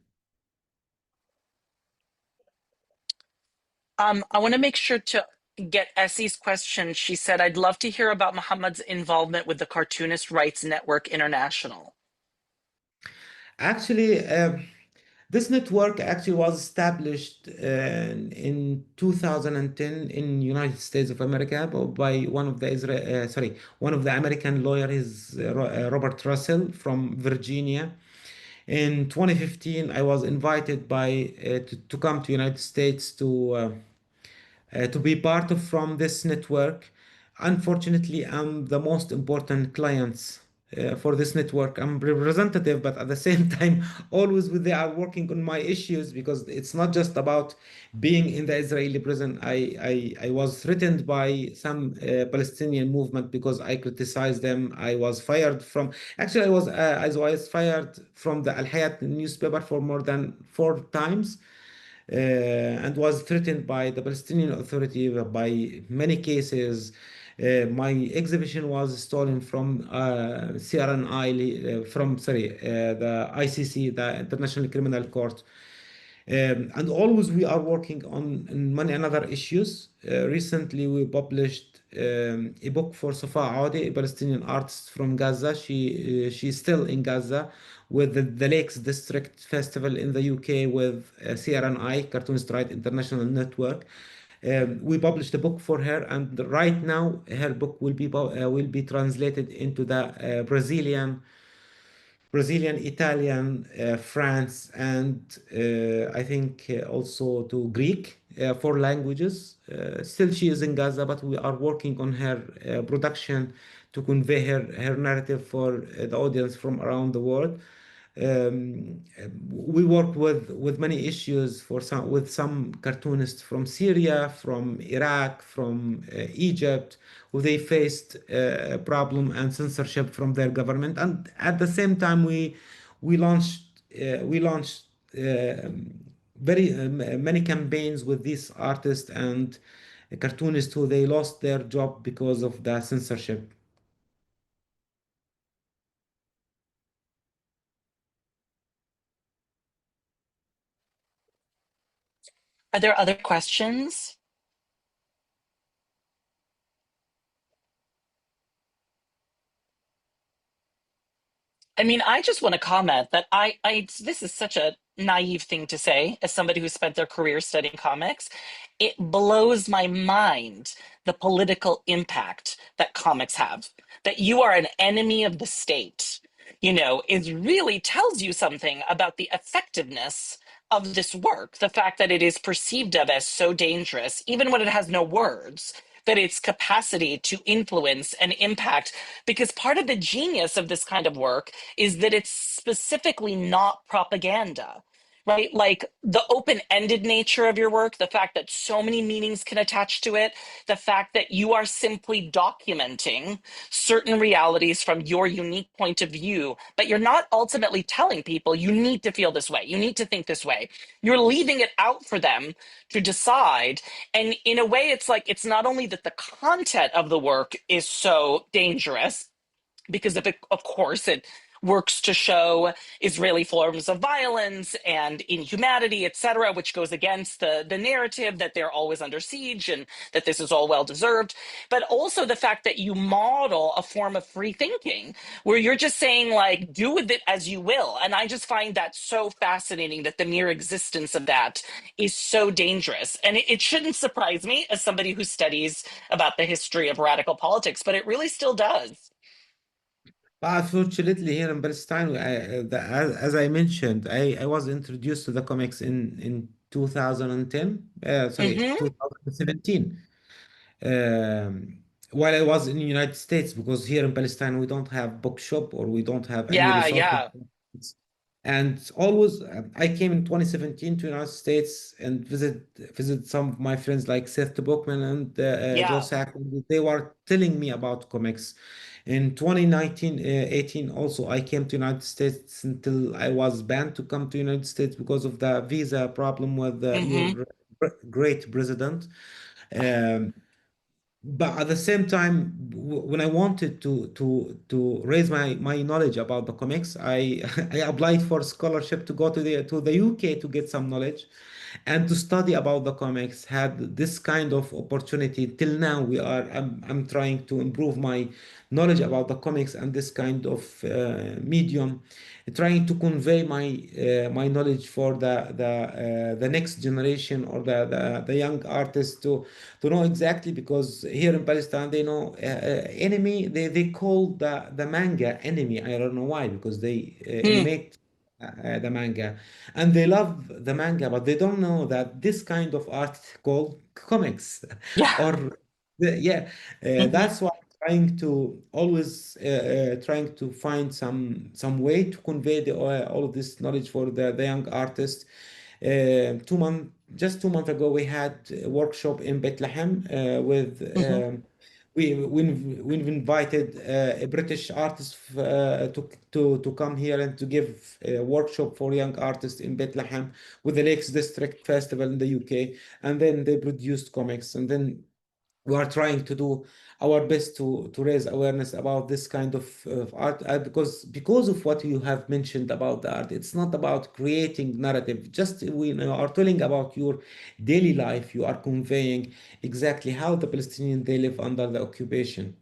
I want to make sure to get Essie's question. She said, I'd love to hear about Muhammad's involvement with the Cartoonist Rights Network International. Actually, this network actually was established in 2010 in United States of America by one of the one of the American lawyers, Robert Russell from Virginia. In 2015, I was invited to come to United States to be part of from this network. Unfortunately, I'm the most important clients for this network. I'm representative, but at the same time, always with they are working on my issues because it's not just about being in the Israeli prison. I was threatened by some Palestinian movement because I criticized them. I was fired from. Actually, I was fired from the Al Hayat newspaper for more than 4 times and was threatened by the Palestinian Authority by many cases. My exhibition was stolen from CRNI, the ICC, the International Criminal Court. And always we are working on many other issues. Recently, we published a book for Safa Audi, a Palestinian artist from Gaza. She's still in Gaza with the Lakes District Festival in the UK with CRNI, Cartoonist Right International Network. We published a book for her, and right now her book will be translated into the Brazilian, Italian, France, and I think also to Greek, 4 languages. Still, she is in Gaza, but we are working on her production to convey her narrative for the audience from around the world. We work with many issues with some cartoonists from Syria, from Iraq, from Egypt, who they faced problem and censorship from their government. And at the same time, we launched very many campaigns with these artists and cartoonists who they lost their job because of the censorship. Are there other questions? I mean, I just want to comment that this is such a naive thing to say as somebody who spent their career studying comics. It blows my mind the political impact that comics have. That you are an enemy of the state, is really tells you something about the effectiveness of this work. The fact that it is perceived of as so dangerous, even when it has no words, that its capacity to influence and impact, because part of the genius of this kind of work is that it's specifically not propaganda, right? Like the open-ended nature of your work, the fact that so many meanings can attach to it, the fact that you are simply documenting certain realities from your unique point of view, but you're not ultimately telling people you need to feel this way, you need to think this way. You're leaving it out for them to decide. And in a way, it's like, it's not only that the content of the work is so dangerous, because of course it works to show Israeli forms of violence and inhumanity, etc., which goes against the narrative that they're always under siege and that this is all well deserved. But also the fact that you model a form of free thinking where you're just saying, like, do with it as you will. And I just find that so fascinating, that the mere existence of that is so dangerous. And it shouldn't surprise me as somebody who studies about the history of radical politics, but it really still does. But unfortunately, here in Palestine, as I mentioned, I was introduced to the comics in 2010, sorry, Hmm. 2017, while I was in the United States, because here in Palestine, we don't have bookshop or we don't have any Yeah, resources. yeah, And always, I came in 2017 to United States and visit some of my friends like Seth Bookman and Joe yeah. Sack. They were telling me about comics. In 2019, 18, also, I came to United States until I was banned to come to United States because of the visa problem with Hmm. your great president. Um, but at the same time, when I wanted to raise my knowledge about the comics, I I applied for scholarship to go to the UK to get some knowledge and to study about the comics. Had this kind of opportunity till now. I'm trying to improve my knowledge about the comics and this kind of medium, trying to convey my knowledge for the next generation or the young artists to know exactly, because here in Palestine they know enemy, they call the manga enemy. I don't know why, because they Hmm. animate the manga and they love the manga, but they don't know that this kind of art called comics Yeah. or yeah, Hmm. that's why I'm trying to always trying to find some way to convey all of this knowledge for the young artists. 2 months ago, we had a workshop in Bethlehem with Hmm. we've invited a British artist to come here and to give a workshop for young artists in Bethlehem with the Lakes District Festival in the UK, and then they produced comics, and then we are trying to do our best to raise awareness about this kind of art, because of what you have mentioned about the art. It's not about creating narrative, just we are telling about your daily life. You are conveying exactly how the Palestinians they live under the occupation.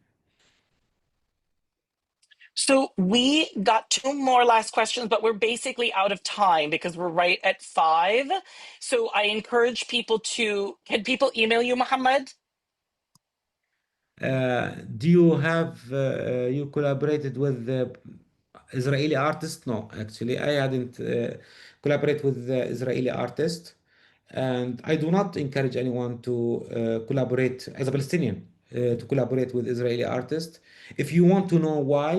So we got two more last questions, but we're basically out of time because we're right at 5. So I encourage people to, can people email you, Mohammed? Do you have you collaborated with the Israeli artist? No, actually, I hadn't collaborated with the Israeli artist, and I do not encourage anyone to collaborate as a Palestinian to collaborate with Israeli artists. If you want to know why,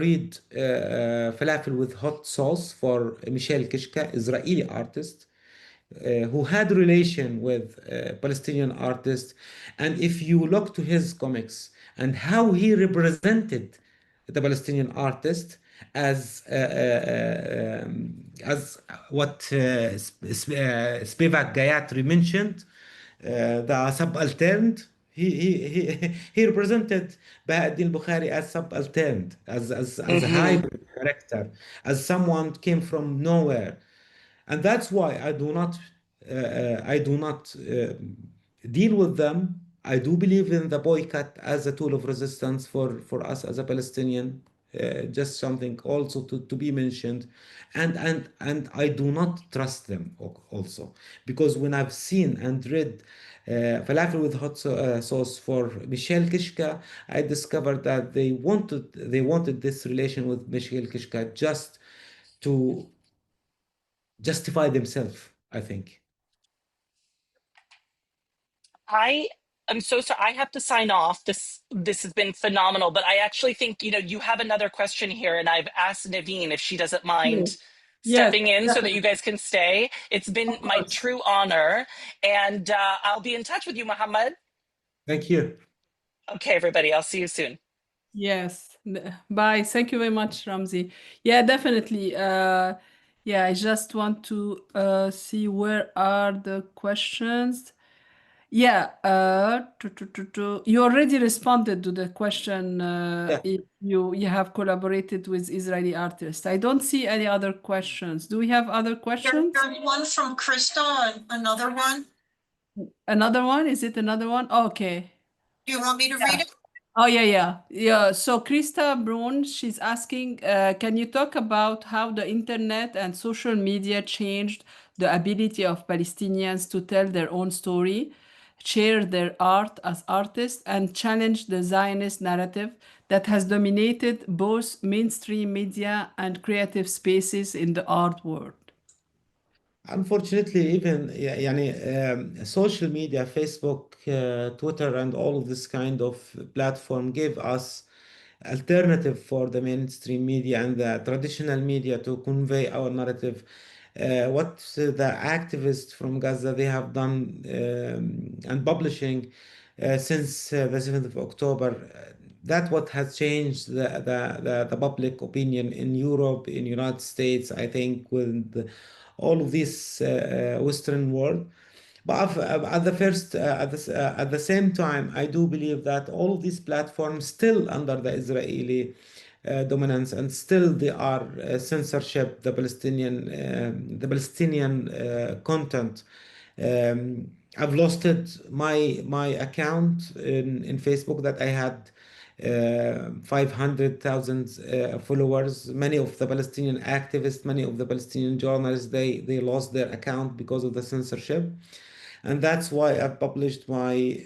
read Falafel with Hot Sauce for Michel Kishka, Israeli artist who had relation with Palestinian artists. And if you look to his comics and how he represented the Palestinian artist as as what Spivak Gayatri mentioned, the subalterned. He represented Bahauddin Bukhari as subalterned, as a Hmm. hybrid character, as someone came from nowhere, and that's why I do not deal with them. I do believe in the boycott as a tool of resistance for us as a Palestinian. Just something also to be mentioned, and I do not trust them also, because when I've seen and read Falafel with Hot Sauce for Michel Kishka, I discovered that they wanted this relation with Michel Kishka just to justify themselves, I think. I I'm so sorry. I have to sign off. This has been phenomenal, but I actually think, you have another question here, and I've asked Naveen if she doesn't mind Yes, stepping in so that you definitely. guys can stay. It's been Of my course. true honor, and I'll be in touch with you, Mohammed. Thank you. Okay, everybody. I'll see you soon. Yes. Bye. Thank you very much, Ramzi. Yeah, definitely. Yeah, I just want to see where are the questions. Yeah, you already responded to the question Yeah. if you have collaborated with Israeli artists. I don't see any other questions. Do we have other questions? There's one from Krista, another one. Another one? Is it another one? Okay. Do you want me to read it? Oh, yeah. So Krista Brun, she's asking, can you talk about how the internet and social media changed the ability of Palestinians to tell their own story, share their art as artists, and challenge the Zionist narrative that has dominated both mainstream media and creative spaces in the art world? Unfortunately, even social media, Facebook, Twitter, and all of this kind of platform give us alternative for the mainstream media and the traditional media to convey our narrative. What the activists from Gaza they have done and publishing since the 7th of October, that what has changed the public opinion in Europe, in United States, I think, with all of this Western world. But at the first, at the same time, I do believe that all of these platforms still under the Israeli dominance, and still they are censorship the Palestinian content. I've lost my account in Facebook that I had 500,000 followers. Many of the Palestinian activists, many of the Palestinian journalists, they lost their account because of the censorship. And that's why I published my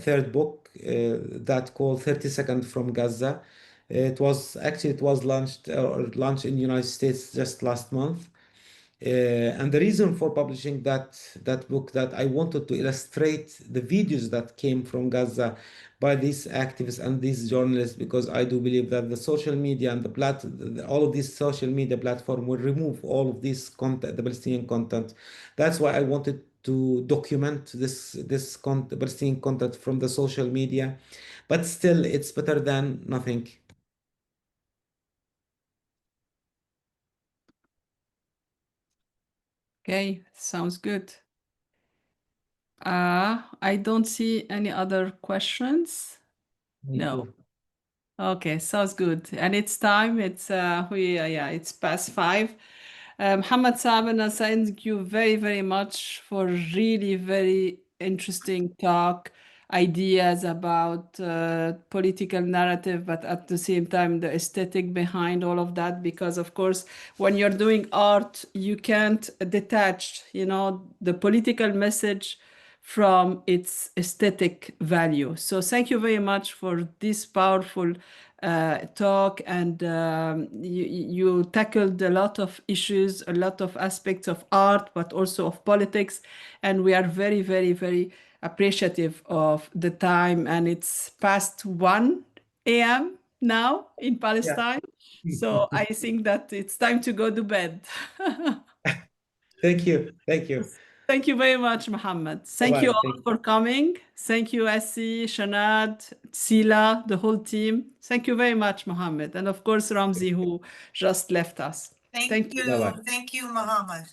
third book that called 30 Seconds from Gaza. It was launched in the United States just last month. And the reason for publishing that book, that I wanted to illustrate the videos that came from Gaza by these activists and these journalists, because I do believe that the social media and all of these social media platform will remove all of this content, the Palestinian content. That's why I wanted to document Palestinian content from the social media, but still, it's better than nothing. Okay, sounds good. I don't see any other questions. Me No. too. Okay, sounds good. And it's time. It's past 5. Mohammad Sabaaneh, thank you very, very much for really very interesting talk, ideas about political narrative, but at the same time, the aesthetic behind all of that. Because of course, when you're doing art, you can't detach, the political message from its aesthetic value. So thank you very much for this powerful talk, and you tackled a lot of issues, a lot of aspects of art, but also of politics, and we are very, very, very appreciative of the time, and it's past 1 a.m. now in Yeah. Palestine, so I think that it's time to go to bed. Thank you. Thank you. Thank you very much, Mohammed. Thank you Bye-bye. all for coming. Thank you, Essie, Shanad, Sila, the whole team. Thank you very much, Mohammed. And of course, Ramzi, who just left us. Thank you. Thank you. Bye-bye. Thank you, Mohammed.